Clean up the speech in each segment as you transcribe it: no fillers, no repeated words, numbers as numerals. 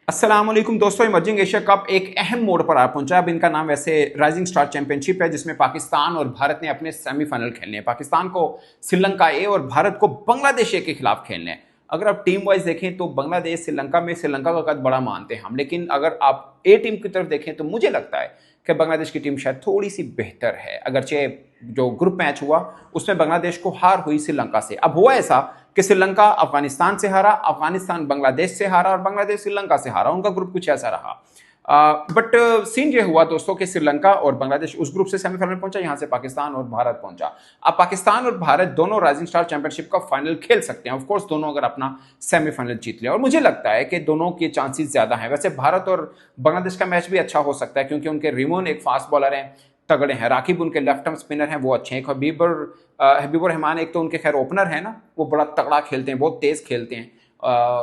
अस्सलाम वालेकुम दोस्तों, इमर्जिंग एशिया कप एक अहम मोड़ पर आ पहुंचा। अब इनका नाम वैसे राइजिंग स्टार चैंपियनशिप है, जिसमें पाकिस्तान और भारत ने अपने सेमीफाइनल खेलने हैं। पाकिस्तान को श्रीलंका ए और भारत को बांग्लादेश ए के खिलाफ खेलने हैं। अगर आप टीम वाइज देखें तो बांग्लादेश श्रीलंका में श्रीलंका का कद बड़ा मानते हैं हम, लेकिन अगर आप ए टीम की तरफ देखें तो मुझे लगता है कि बांग्लादेश की टीम शायद थोड़ी सी बेहतर है। अगरचे जो ग्रुप मैच हुआ उसमें बांग्लादेश को हार हुई श्रीलंका से। अब हुआ ऐसा कि श्रीलंका अफगानिस्तान से हारा, अफगानिस्तान बांग्लादेश से हारा और बांग्लादेश श्रीलंका से हारा। उनका ग्रुप कुछ ऐसा रहा। बट सीन ये हुआ दोस्तों कि श्रीलंका और बांग्लादेश उस ग्रुप से सेमीफाइनल पहुंचा, यहां से पाकिस्तान और भारत पहुंचा। अब पाकिस्तान और भारत दोनों राइजिंग स्टार चैंपियनशिप का फाइनल खेल सकते हैं, ऑफ कोर्स दोनों अगर अपना सेमीफाइनल जीत लिया, और मुझे लगता है कि दोनों के चांसेस ज्यादा हैं। वैसे भारत और बांग्लादेश का मैच भी अच्छा हो सकता है, क्योंकि उनके रिमोन एक फास्ट बॉलर हैं, तगड़े हैं। राकिब उनके लेफ्ट आर्म स्पिनर हैं, वो अच्छे हैं। हबीबुर रहमान एक तो उनके खैर ओपनर है ना, वो बड़ा तगड़ा खेलते हैं, बहुत तेज खेलते हैं।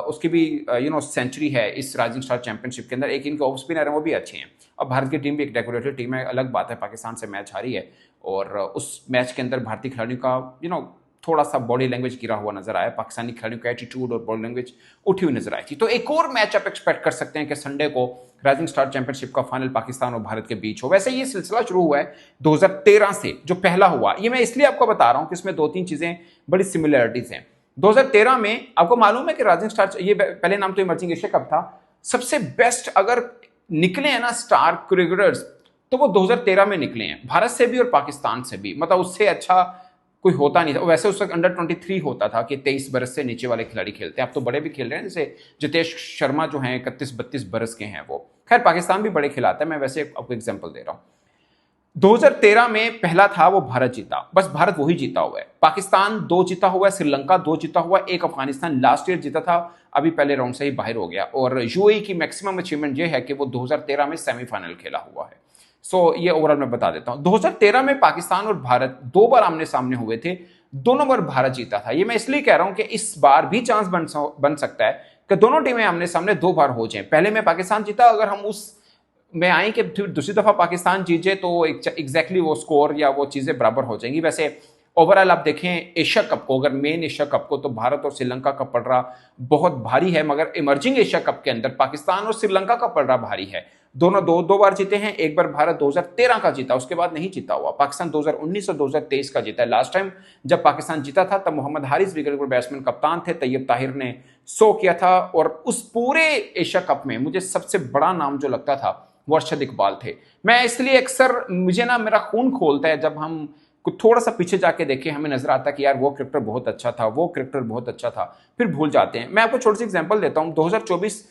उसकी भी सेंचुरी है इस राइजिंग स्टार चैंपियनशिप के अंदर। एक इनके ऑफ स्पिनर हैं, वो भी अच्छे हैं। और भारत की टीम भी एक डेकोरेटेड टीम है। अलग बात है पाकिस्तान से मैच हारी है, और उस मैच के अंदर भारतीय खिलाड़ियों का थोड़ा सा बॉडी लैंग्वेज गिरा हुआ नजर आया। पाकिस्तानी खिलाड़ियों का एटीट्यूड और बॉडी लैंग्वेज उठी हुई नजर आई थी। तो एक और मैच आप एक्सपेक्ट कर सकते हैं कि संडे को राइजिंग स्टार चैंपियनशिप का फाइनल पाकिस्तान और भारत के बीच हो। वैसे ये सिलसिला शुरू हुआ है 2013 से, जो पहला हुआ। ये मैं इसलिए आपको बता रहा हूं कि इसमें दो तीन चीजें बड़ी सिमिलरिटीज हैं। 2013 में आपको मालूम है कि राइजिंग स्टार, ये पहले नाम तो इमर्जिंग एशिया कप था, सबसे बेस्ट अगर निकले हैं ना स्टार क्रिकेटर्स, तो वो 2013 में निकले हैं, भारत से भी और पाकिस्तान से भी। मतलब उससे अच्छा कोई होता नहीं था। वैसे उस वक्त अंडर 23 होता था कि 23 बरस से नीचे वाले खिलाड़ी खेलते हैं। अब तो बड़े भी खेल रहे हैं, जैसे जितेश शर्मा जो हैं 31-32 बरस के हैं वो। खैर पाकिस्तान भी बड़े खिलाता है, मैं वैसे आपको एग्जांपल दे रहा हूं। 2013 में पहला था वो भारत जीता, बस भारत वही जीता हुआ है। पाकिस्तान 2 जीता हुआ है, श्रीलंका 2 जीता हुआ है, एक अफगानिस्तान लास्ट ईयर जीता था, अभी पहले राउंड से ही बाहर हो गया। और यूएई की मैक्सिमम अचीवमेंट ये है कि वो 2013 में सेमीफाइनल खेला हुआ है। ये ओवरऑल मैं बता देता हूं। 2013 में पाकिस्तान और भारत 2 बार आमने सामने हुए थे, दोनों बार भारत जीता था। ये मैं इसलिए कह रहा हूं कि इस बार भी चांस बन सकता है कि दोनों टीमें आमने सामने 2 बार हो जाएं। पहले में पाकिस्तान जीता, अगर हम उस में आए कि फिर दूसरी दफा पाकिस्तान जीते तो एग्जैक्टली वो स्कोर या वो चीजें बराबर हो जाएंगी। वैसे ओवरऑल आप देखें एशिया कप को, अगर मेन एशिया कप को, तो भारत और श्रीलंका का पलड़ा बहुत भारी है, मगर इमर्जिंग एशिया कप के अंदर पाकिस्तान और श्रीलंका का पलड़ा भारी है। दोनों दो बार जीते हैं। एक बार भारत 2013 का जीता, उसके बाद नहीं जीता हुआ। पाकिस्तान 2019 और 2023 का जीता है। लास्ट टाइम जब पाकिस्तान जीता था तब मोहम्मद हारिस विकेट बैट्समैन कप्तान थे, तैयब ताहिर ने 100 किया था। और उस पूरे एशिया कप में मुझे सबसे बड़ा नाम जो लगता था वो अरशद इकबाल थे। मैं इसलिए अक्सर, मुझे ना मेरा खून खोलता है जब हम थोड़ा सा पीछे जाके देखें, हमें नजर आता कि यार वो क्रिकेटर बहुत अच्छा था, वो क्रिकेटर बहुत अच्छा था, फिर भूल जाते हैं। मैं आपको छोटी सी एग्जांपल देता हूं। 2024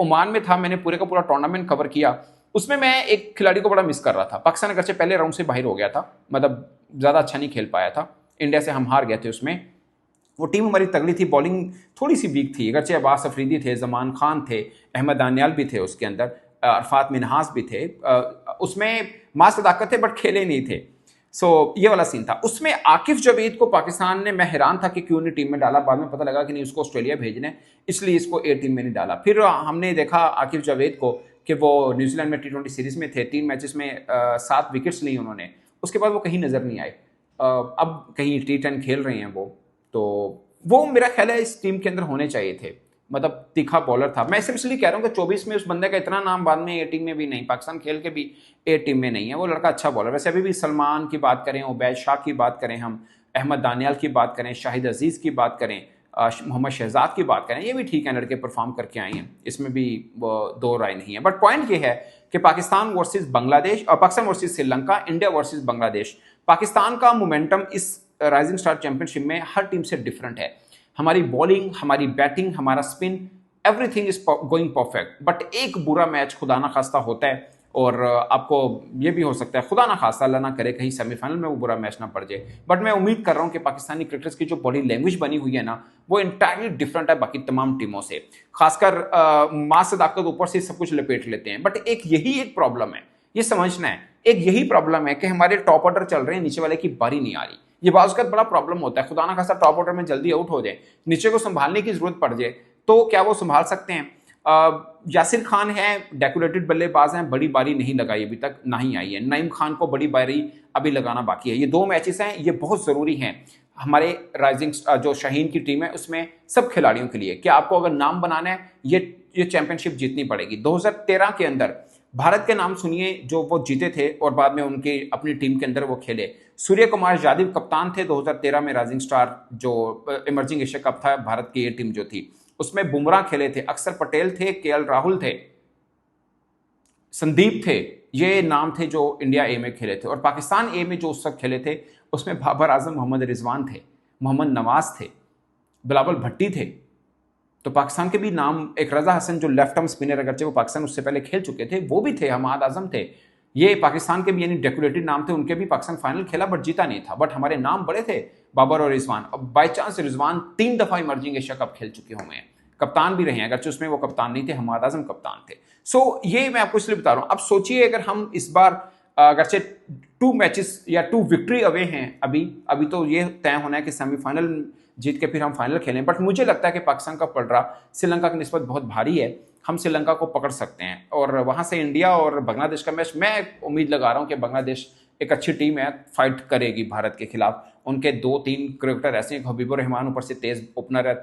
ओमान में था, मैंने पूरे का पूरा टूर्नामेंट कवर किया। उसमें मैं एक खिलाड़ी को बड़ा मिस कर रहा था। पाकिस्तान अगर से पहले राउंड से बाहर हो गया था, मतलब ज्यादा अच्छा नहीं खेल पाया था, इंडिया से हम हार गए थे उसमें। वो टीम हमारी तगड़ी थी, बॉलिंग थोड़ी सी वीक थी। अगरचे अब्बास अफरीदी थे, जमान खान थे, अहमद दानियाल भी थे उसके अंदर, अरफात मिनहास भी थे। उसमें मास सदाकत थे बट खेले नहीं थे। ये वाला सीन था। उसमें आकिफ जावेद को पाकिस्तान ने, मैं हैरान था कि क्यों नहीं टीम में डाला। बाद में पता लगा कि नहीं, उसको ऑस्ट्रेलिया भेजने, इसलिए इसको ए टीम में नहीं डाला। फिर हमने देखा आकिफ जावेद को कि वो न्यूजीलैंड में T20 सीरीज में थे, 3 मैचेस में 7 विकेट्स ली उन्होंने। उसके बाद वो कहीं नजर नहीं आए। अब कहीं T10 खेल रहे हैं वो। तो वो मेरा ख्याल है इस टीम के अंदर होने चाहिए थे। मतलब तीखा बॉलर था। मैं सिर्फ इसलिए कह रहा हूँ कि 24 में उस बंदे का इतना नाम बाद में ए टीम में भी नहीं, पाकिस्तान खेल के भी ए टीम में नहीं है। वो लड़का अच्छा बॉलर। वैसे अभी भी सलमान की बात करें, उबैद शाह की बात करें, हम अहमद दानियाल की बात करें, शाहिद अजीज की बात करें, मोहम्मद शहजाद की बात करें, ये भी ठीक है, लड़के परफॉर्म करके आए हैं, इसमें भी दो राय नहीं है। बट पॉइंट ये है कि पाकिस्तान वर्सेस बांग्लादेश, और Pakistan versus Sri Lanka, India versus Bangladesh, Pakistan का मोमेंटम इस राइजिंग स्टार चैंपियनशिप में हर टीम से डिफरेंट है। हमारी बॉलिंग, हमारी बैटिंग, हमारा spin, everything is going perfect. But एक बुरा मैच खुदा ना खास्ता होता है, और आपको ये भी हो सकता है खुदा ना खास्ता, अल्लाह ना करे, कहीं सेमीफाइनल में वो बुरा मैच ना पड़ जाए। बट मैं उम्मीद कर रहा हूं कि पाकिस्तानी क्रिकेटर्स की जो बॉडी लैंग्वेज बनी हुई है ना, वो इंटायरली डिफरेंट है बाकी तमाम टीमों से। खासकर मास सदाकत ऊपर से सब कुछ लपेट लेते हैं। बट यही एक प्रॉब्लम है, ये समझना है। एक यही प्रॉब्लम है कि हमारे टॉप ऑर्डर चल रहे हैं, नीचे वाले की बारी नहीं आ रही। ये बाज़ बड़ा प्रॉब्लम होता है। खुदा ना खास्ता टॉप ऑर्डर में जल्दी आउट हो जाए, नीचे को संभालने की जरूरत पड़ जाए, तो क्या वो संभाल सकते हैं? यासिर खान है, डेकोरेटेड बल्लेबाज हैं, बड़ी बारी नहीं लगाई अभी तक, ना ही आई है। नईम खान को बड़ी बारी अभी लगाना बाकी है। ये 2 मैचेस हैं, ये बहुत जरूरी हैं हमारे राइजिंग जो शाहीन की टीम है उसमें सब खिलाड़ियों के लिए। क्या आपको अगर नाम बनाना है, ये ये चैंपियनशिप जीतनी पड़ेगी। 2013 के अंदर भारत के नाम सुनिए जो वो जीते थे और बाद में उनकी अपनी टीम के अंदर वो खेले। सूर्य कुमार यादव कप्तान थे 2013 में राइजिंग स्टार जो इमर्जिंग एशिया कप था, भारत की ये टीम जो थी उसमें बुमराह खेले थे, अक्षर पटेल थे, केएल राहुल थे, संदीप थे, ये नाम थे जो इंडिया ए में खेले थे। और पाकिस्तान ए में जो उस वक्त खेले थे उसमें बाबर आजम, मोहम्मद रिजवान थे, मोहम्मद नवाज थे, बिलावल भट्टी थे। तो पाकिस्तान के भी नाम, एक रजा हसन जो लेफ्ट आर्म स्पिनर, अगरचे वो पाकिस्तान उससे पहले खेल चुके थे, वो भी थे, हमाद आजम थे। ये पाकिस्तान के भी यानी डेकोरेटेड नाम थे, उनके भी पाकिस्तान फाइनल खेला बट जीता नहीं था। बट हमारे नाम बड़े थे, बाबर और रिजवान। अब बाई चांस रिजवान 3 दफा इमर्जिंग एशिया कप खेल चुके हुए हैं, कप्तान भी रहे हैं, अगरचे उसमें वो कप्तान नहीं थे, हमाद आजम कप्तान थे। सो ये मैं आपको इसलिए बता रहा हूं। अब सोचिए अगर हम इस बार अगरचे 2 मैचेस या 2 विक्ट्री अवे हैं, अभी तो ये तय होना है कि सेमीफाइनल जीत के फिर हम फाइनल खेलें। बट मुझे लगता है कि पाकिस्तान का पलड़ा श्रीलंका की निस्बत बहुत भारी है, हम श्रीलंका को पकड़ सकते हैं। और वहां से इंडिया और बांग्लादेश का मैच, मैं उम्मीद लगा रहा हूं कि बांग्लादेश एक अच्छी टीम है, फाइट करेगी भारत के खिलाफ। उनके 2-3 क्रिकेटर ऐसे हैं, हबीबुर रहमान ऊपर से तेज ओपनर है,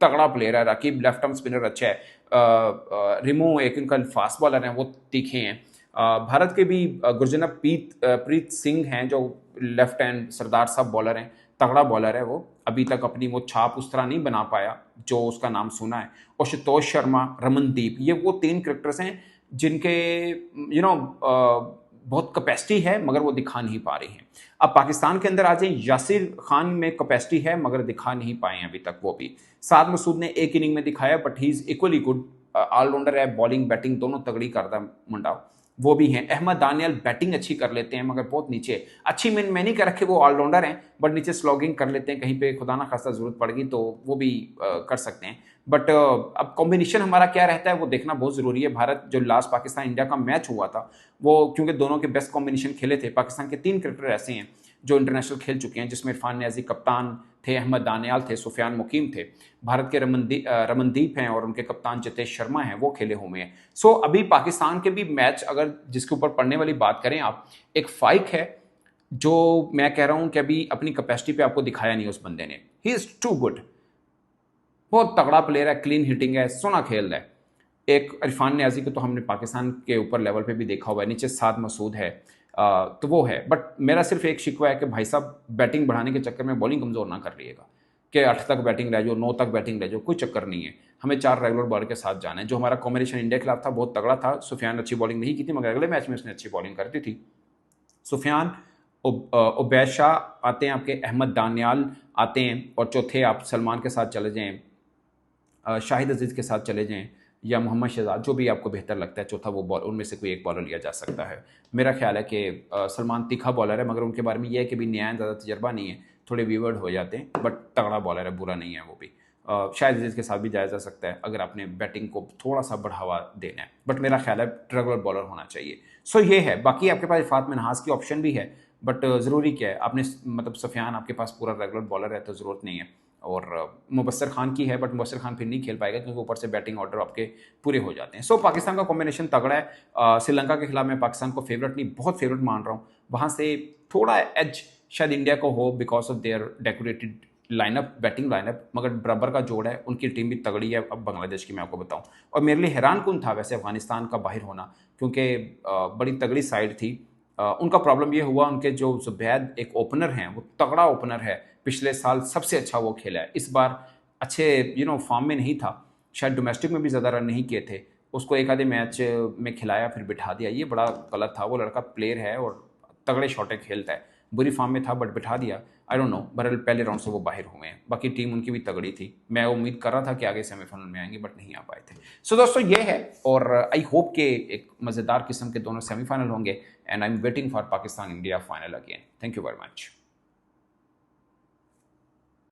तगड़ा प्लेयर है, रकीब लेफ्ट आर्म स्पिनर अच्छा है, रिमो एक इनका फास्ट बॉलर है, वो तीखे हैं। भारत के भी गुरजनत प्रीत सिंह हैं जो लेफ्ट हैंड सरदार साहब बॉलर हैं, तगड़ा बॉलर है वो, अभी तक अपनी वो छाप उस तरह नहीं बना पाया जो उसका नाम सुना है। और आशुतोष शर्मा, रमनदीप, ये वो 3 क्रिकेटर्स हैं जिनके बहुत कैपेसिटी है मगर वो दिखा नहीं पा रही हैं। अब पाकिस्तान के अंदर आ जाए, यासिर खान में कैपेसिटी है मगर दिखा नहीं पाए हैं अभी तक वो भी। साद मसूद ने एक इनिंग में दिखाया but he is equally good, allrounder है, बॉलिंग बैटिंग दोनों तगड़ी करता मुंडा, वो भी हैं। अहमद दानियल बैटिंग अच्छी कर लेते हैं मगर बहुत नीचे, अच्छी मैं नहीं कर रखे, वो ऑलराउंडर हैं बट नीचे स्लॉगिंग कर लेते हैं, कहीं पे खुदा ना खासा जरूरत पड़ गई तो वो भी कर सकते हैं। बट अब कॉम्बिनेशन हमारा क्या रहता है वो देखना बहुत ज़रूरी है। भारत जो लास्ट पाकिस्तान इंडिया का मैच हुआ था वो क्योंकि दोनों के बेस्ट कॉम्बिनेशन खेले थे, पाकिस्तान के 3 क्रिकेटर ऐसे हैं जो इंटरनेशनल खेल चुके हैं जिसमें इरफान नियाजी कप्तान थे, अहमद दानियाल थे, सुफियान मुकीम थे, भारत के रमनदीप हैं और उनके कप्तान जितेश शर्मा हैं, वो खेले हुए हैं। सो अभी पाकिस्तान के भी मैच अगर जिसके ऊपर पढ़ने वाली बात करें आप, एक फाइक है जो मैं कह रहा हूं कि अभी अपनी कैपेसिटी पे आपको दिखाया नहीं उस बंदे ने, ही इज टू गुड, बहुत तगड़ा प्लेयर है, क्लीन हिटिंग है, सोना खेल रहा है। एक इरफान नियाजी को तो हमने पाकिस्तान के ऊपर लेवल पे भी देखा हुआ है, नीचे साद मसूद है, तो वो है। बट मेरा सिर्फ एक शिकवा है कि भाई साहब बैटिंग बढ़ाने के चक्कर में बॉलिंग कमज़ोर ना कर रहिएगा कि 8 तक बैटिंग रह जाओ, 9 तक बैटिंग रह जाओ, कोई चक्कर नहीं है। हमें 4 रेगुलर बॉलर के साथ जाना है। जो हमारा कॉम्बिनेशन इंडिया के खिलाफ था बहुत तगड़ा था, सुफियान अच्छी बॉलिंग नहीं की थी मगर अगले मैच में उसने अच्छी बॉलिंग कर दी थी। सुफियान, उबैद शाह आते हैं आपके, अहमद दानियाल आते हैं, और चौथे आप सलमान के साथ चले जाएँ, शाहिद अजीज़ के साथ चले जाएँ, या मोहम्मद शहजाद, जो भी आपको बेहतर लगता है। चौथा वो बॉल, उनमें से कोई एक बॉलर लिया जा सकता है। मेरा ख्याल है कि सलमान तीखा बॉलर है मगर उनके बारे में यह है कि भी न्याय ज़्यादा तजर्बा नहीं है, थोड़े वीवर्ड हो जाते हैं, बट तगड़ा बॉलर है, बुरा नहीं है वो भी। शायद अजीज़ के साथ भी जाया जा सकता है अगर आपने बैटिंग को थोड़ा सा बढ़ावा देना है, बट मेरा ख्याल है रेगुलर बॉलर होना चाहिए। सो ये है। बाकी आपके पास इफ़ात मिनहास की ऑप्शन भी है बट ज़रूरी क्या है, आपने मतलब सुफियान आपके पास पूरा रेगुलर बॉलर है तो ज़रूरत नहीं है। और मुबस्सर खान की है बट मुबस्सर खान फिर नहीं खेल पाएगा क्योंकि ऊपर से बैटिंग ऑर्डर आपके पूरे हो जाते हैं। सो पाकिस्तान का कॉम्बिनेशन तगड़ा है। श्रीलंका के खिलाफ मैं पाकिस्तान को फेवरेट नहीं, बहुत फेवरेट मान रहा हूँ। वहाँ से थोड़ा एज शायद इंडिया को हो because of their decorated lineup, batting lineup, मगर बराबर का जोड़ है, उनकी टीम भी तगड़ी है। अब बांग्लादेश की मैं आपको बताऊँ, और मेरे लिए हैरान कुन था वैसे अफगानिस्तान का बाहर होना क्योंकि बड़ी तगड़ी साइड थी। उनका प्रॉब्लम ये हुआ, उनके जो जुबैद एक ओपनर हैं वो तगड़ा ओपनर है, पिछले साल सबसे अच्छा वो खेला है, इस बार अच्छे फॉर्म में नहीं था, शायद डोमेस्टिक में भी ज़्यादा रन नहीं किए थे, उसको एक आधे मैच में खिलाया फिर बिठा दिया, ये बड़ा गलत था। वो लड़का प्लेयर है और तगड़े शॉटें खेलता है, बुरी फॉर्म में था बट बिठा दिया। आई डोंट नो, बहरहाल पहले राउंड से वो बाहर हुए हैं। बाकी टीम उनकी भी तगड़ी थी, मैं उम्मीद कर रहा था कि आगे सेमीफाइनल में आएंगे बट नहीं आ पाए थे। सो दोस्तों ये है, और आई होप के एक मज़ेदार किस्म के दोनों सेमीफाइनल होंगे and I am waiting for Pakistan India final again. Thank you very much.